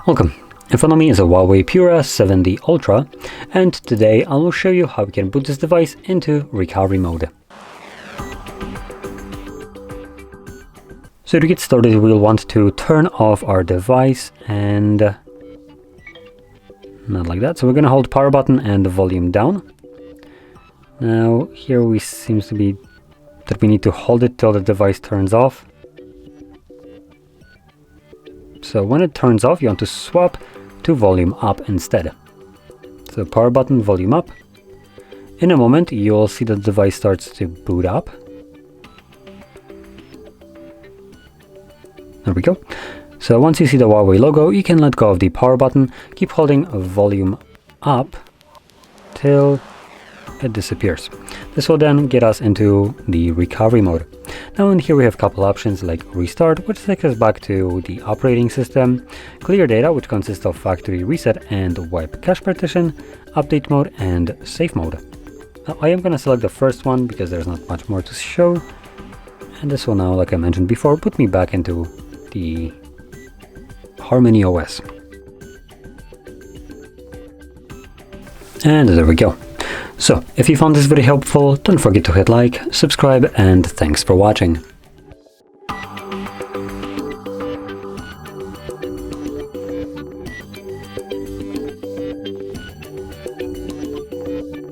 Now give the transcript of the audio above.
Welcome. In front of me is a HUAWEI Pura 7D Ultra, and today I will show you how we can boot this device into recovery mode. So to get started, we'll want to turn off our device, and not like that. So we're going to hold power button and the volume down. Now here we seems to be that we need to hold it till the device turns off. So when it turns off, you want to swap to volume up instead. So power button, volume up. In a moment, you'll see that the device starts to boot up. There we go. So once you see the HUAWEI logo, you can let go of the power button, keep holding volume up till it disappears. This will then get us into the recovery mode. Now in here we have a couple options like restart, which takes us back to the operating system, clear data, which consists of factory reset and wipe cache partition, update mode, and safe mode. Now I am going to select the first one because there's not much more to show, and this will now, like I mentioned before, put me back into the Harmony OS. And there we go. So, if you found this video helpful, don't forget to hit like, subscribe, and thanks for watching.